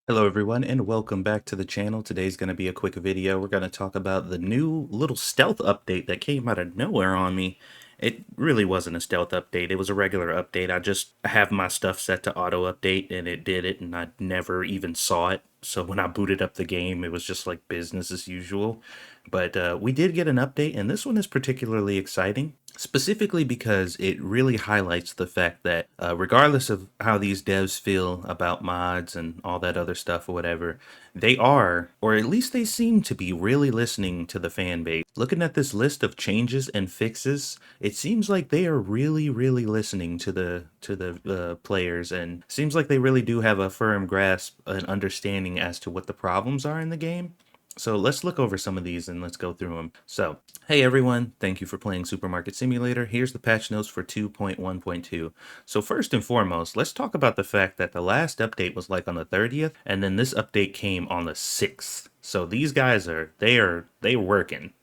Hello everyone and welcome back to the channel. Today's going to be a quick video. We're going to talk about the new little stealth update that came out of nowhere on me. It really wasn't a stealth update. It was a regular update. I just have my stuff set to auto update and it did it and I never even saw it. So when I booted up the game, it was just like business as usual. But we did get an update and this one is particularly exciting. Specifically because it really highlights the fact that regardless of how these devs feel about mods and all that other stuff or whatever, they are, or at least they seem to be, really listening to the fan base. Looking at this list of changes and fixes, it seems like they are really listening to the players, and seems like they really do have a firm grasp and understanding as to what the problems are in the game. So let's look over some of these and let's go through them. So, hey everyone, thank you for playing Supermarket Simulator. Here's the patch notes for 2.1.2. So first and foremost, let's talk about the fact that the last update was like on the 30th, and then this update came on the 6th. So these guys they're working.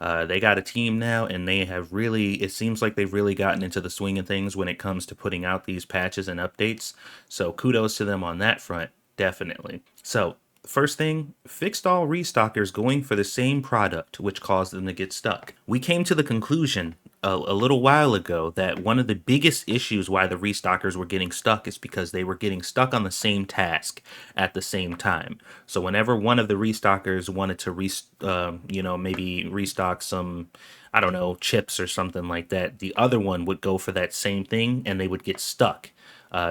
They got a team now, and they have really, it seems like they've really gotten into the swing of things when it comes to putting out these patches and updates. So kudos to them on that front, definitely. So first thing, fixed all restockers going for the same product, which caused them to get stuck. We came to the conclusion a little while ago that one of the biggest issues why the restockers were getting stuck is because they were getting stuck on the same task at the same time. So whenever one of the restockers wanted to maybe restock some, I don't know, chips or something like that, the other one would go for that same thing and they would get stuck.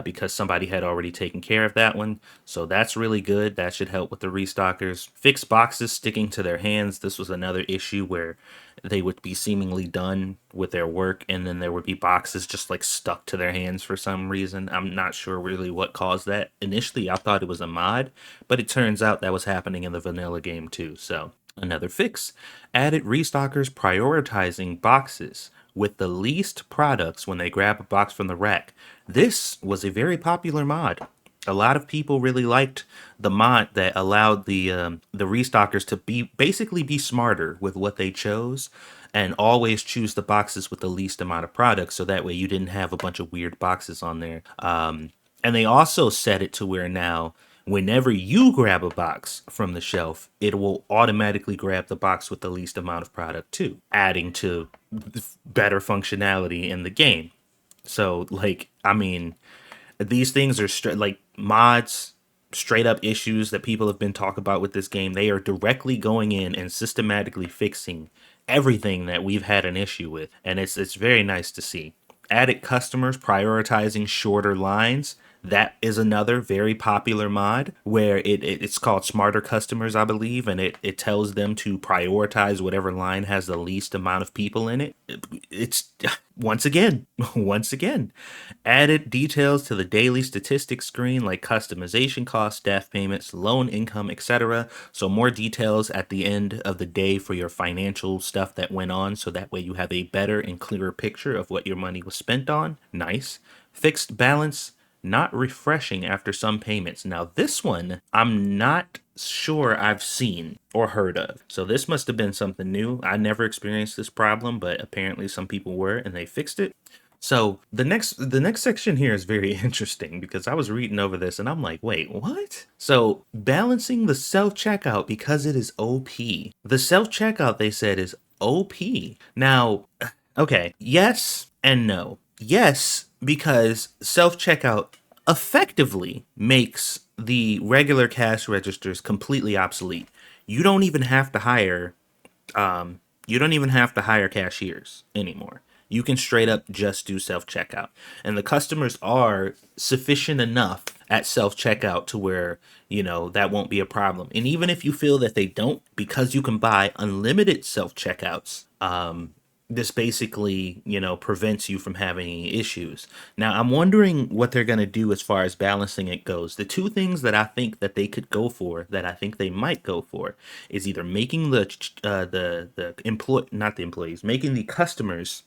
Because somebody had already taken care of that one. So that's really good. That should help with the restockers. Fixed boxes sticking to their hands. This was another issue where they would be seemingly done with their work and then there would be boxes just like stuck to their hands for some reason. I'm not sure really what caused that. Initially, I thought it was a mod, but it turns out that was happening in the vanilla game too. So another fix, added restockers prioritizing boxes with the least products when they grab a box from the rack. This was a very popular mod. A lot of people really liked the mod that allowed the restockers to basically be smarter with what they chose and always choose the boxes with the least amount of products, so that way you didn't have a bunch of weird boxes on there. And they also set it to where now whenever you grab a box from the shelf, it will automatically grab the box with the least amount of product too, adding to better functionality in the game. So, like, I mean, these things are like mods, straight up issues that people have been talking about with this game. They are directly going in and systematically fixing everything that we've had an issue with, and it's very nice to see. Added customers prioritizing shorter lines. That is another very popular mod where it's called Smarter Customers, I believe, and it tells them to prioritize whatever line has the least amount of people in it. It's once again, once again, added details to the daily statistics screen like customization costs, staff payments, loan income, etc. So more details at the end of the day for your financial stuff that went on, so that way you have a better and clearer picture of what your money was spent on. Nice. Fixed balance, not refreshing after some payments. Now this one, I'm not sure I've seen or heard of. So this must have been something new. I never experienced this problem, but apparently some people were and they fixed it. So the next section here is very interesting because I was reading over this and I'm like, wait, what? So balancing the self-checkout because it is OP. The self-checkout, they said, is OP. Now, okay, yes and no. Yes, because self-checkout effectively makes the regular cash registers completely obsolete. You don't even have to hire you don't even have to hire cashiers anymore. You can straight up just do self-checkout. And the customers are sufficient enough at self-checkout to where, that won't be a problem. And even if you feel that they don't, because you can buy unlimited self-checkouts, this basically, prevents you from having any issues. Now, I'm wondering what they're going to do as far as balancing it goes. The two things that I think that they could go for, that I think they might go for, is either making not the employees, making the customers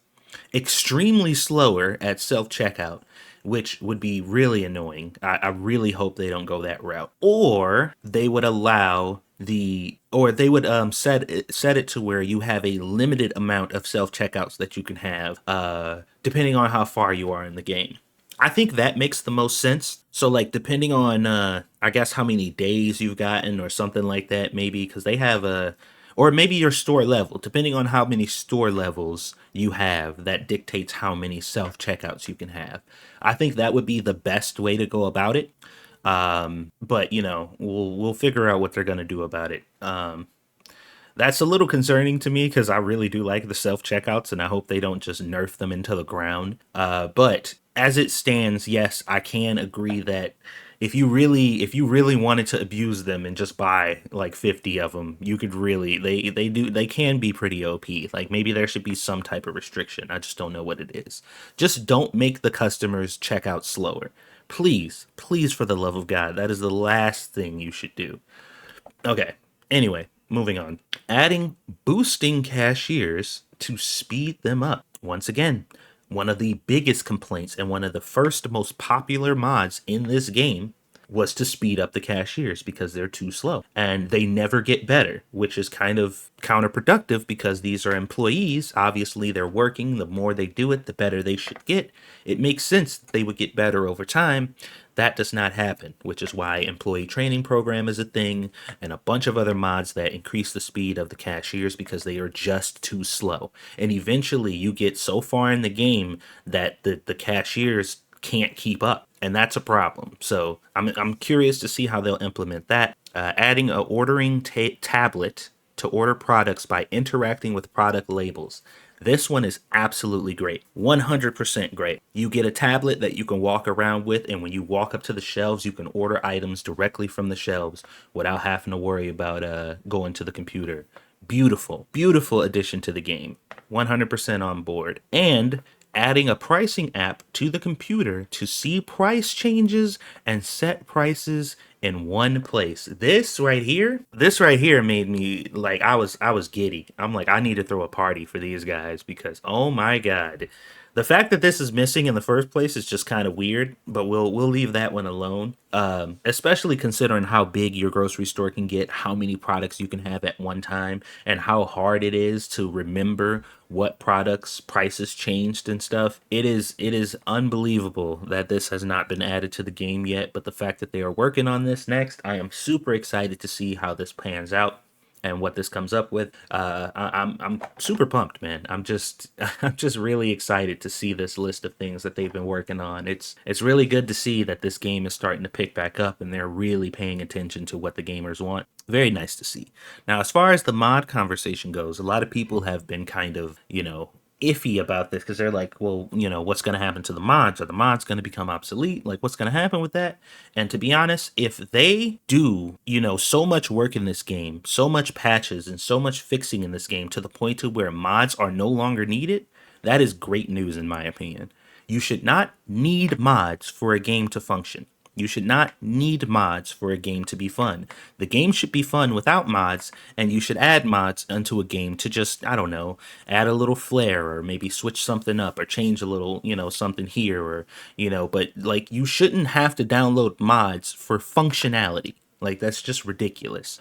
extremely slower at self-checkout, which would be really annoying. I really hope they don't go that route. Or they would set it to where you have a limited amount of self-checkouts that you can have, depending on how far you are in the game. I think that makes the most sense. So like depending on I guess how many days you've gotten or something like that maybe because they have a or maybe your store level, depending on how many store levels you have, that dictates how many self checkouts you can have. I think that would be the best way to go about it. But you know, we'll figure out what they're gonna do about it. That's a little concerning to me because I really do like the self checkouts, and I hope they don't just nerf them into the ground. But as it stands, yes, I can agree that if you really wanted to abuse them and just buy like 50 of them, you could really they can be pretty OP. Like maybe there should be some type of restriction. I just don't know what it is. Just don't make the customers check out slower. Please, please, for the love of God, that is the last thing you should do. Okay. Anyway, moving on. Adding boosting cashiers to speed them up. Once again, one of the biggest complaints and one of the first most popular mods in this game was to speed up the cashiers because they're too slow and they never get better, which is kind of counterproductive because these are employees. Obviously, they're working. The more they do it, the better they should get. It makes sense that they would get better over time. That does not happen, which is why employee training program is a thing and a bunch of other mods that increase the speed of the cashiers because they are just too slow. And eventually you get so far in the game that the cashiers can't keep up. And that's a problem. So I'm curious to see how they'll implement that. Adding a ordering tablet to order products by interacting with product labels. This one is absolutely great. 100% great. You get a tablet that you can walk around with, and when you walk up to the shelves, you can order items directly from the shelves without having to worry about going to the computer. Beautiful, beautiful addition to the game. 100% on board. And adding a pricing app to the computer to see price changes and set prices in one place. This right here made me like I was giddy. I'm like I need to throw a party for these guys because oh my god. The fact that this is missing in the first place is just kind of weird, but we'll leave that one alone. Especially considering how big your grocery store can get, how many products you can have at one time, and how hard it is to remember what products prices changed and stuff. It is unbelievable that this has not been added to the game yet. But the fact that they are working on this next, I am super excited to see how this pans out and what this comes up with. I'm super pumped, man. I'm just I'm just really excited to see this list of things that they've been working on. It's really good to see that this game is starting to pick back up and they're really paying attention to what the gamers want. Very nice to see. Now, as far as the mod conversation goes, a lot of people have been kind of, iffy about this because they're like, well, what's going to happen to the mods? Are the mods going to become obsolete? Like, what's going to happen with that? And to be honest, if they do, so much work in this game, so much patches and so much fixing in this game to the point to where mods are no longer needed, that is great news in my opinion. You should not need mods for a game to function. You should not need mods for a game to be fun. The game should be fun without mods, and you should add mods into a game to just, I don't know, add a little flair or maybe switch something up or change a little, something here or, but like you shouldn't have to download mods for functionality. Like that's just ridiculous.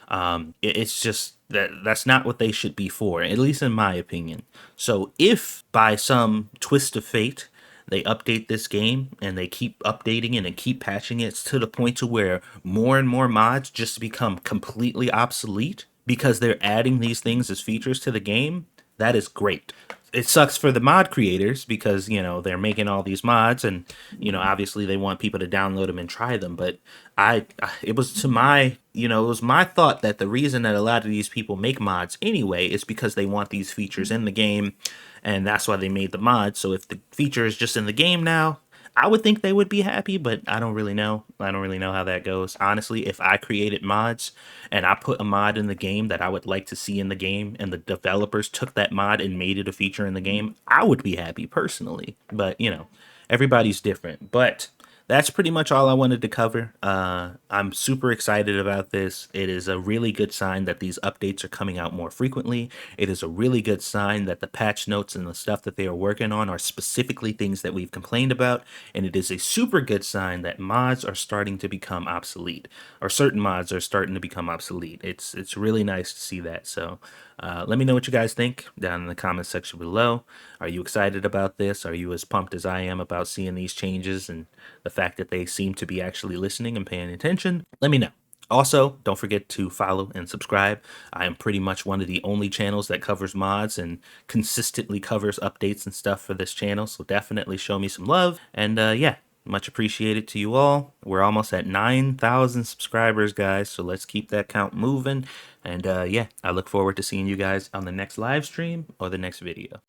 It's just that's not what they should be for, at least in my opinion. So if by some twist of fate they update this game and they keep updating it and keep patching it to the point to where more and more mods just become completely obsolete because they're adding these things as features to the game, that is great. It sucks for the mod creators because they're making all these mods and obviously they want people to download them and try them, but it was to my it was my thought that the reason that a lot of these people make mods anyway is because they want these features in the game, and that's why they made the mod. So if the feature is just in the game now, I would think they would be happy, but I don't really know. I don't really know how that goes. Honestly, if I created mods and I put a mod in the game that I would like to see in the game and the developers took that mod and made it a feature in the game, I would be happy personally. But, everybody's different. But that's pretty much all I wanted to cover. I'm super excited about this. It is a really good sign that these updates are coming out more frequently. It is a really good sign that the patch notes and the stuff that they are working on are specifically things that we've complained about. And it is a super good sign that mods are starting to become obsolete, or certain mods are starting to become obsolete. It's really nice to see that. So let me know what you guys think down in the comment section below. Are you excited about this? Are you as pumped as I am about seeing these changes and the fact that they seem to be actually listening and paying attention? Let me know. Also, don't forget to follow and subscribe. I am pretty much one of the only channels that covers mods and consistently covers updates and stuff for this channel, so definitely show me some love. And yeah, much appreciated to you all. We're almost at 9,000 subscribers, guys, so let's keep that count moving. And yeah, I look forward to seeing you guys on the next live stream or the next video.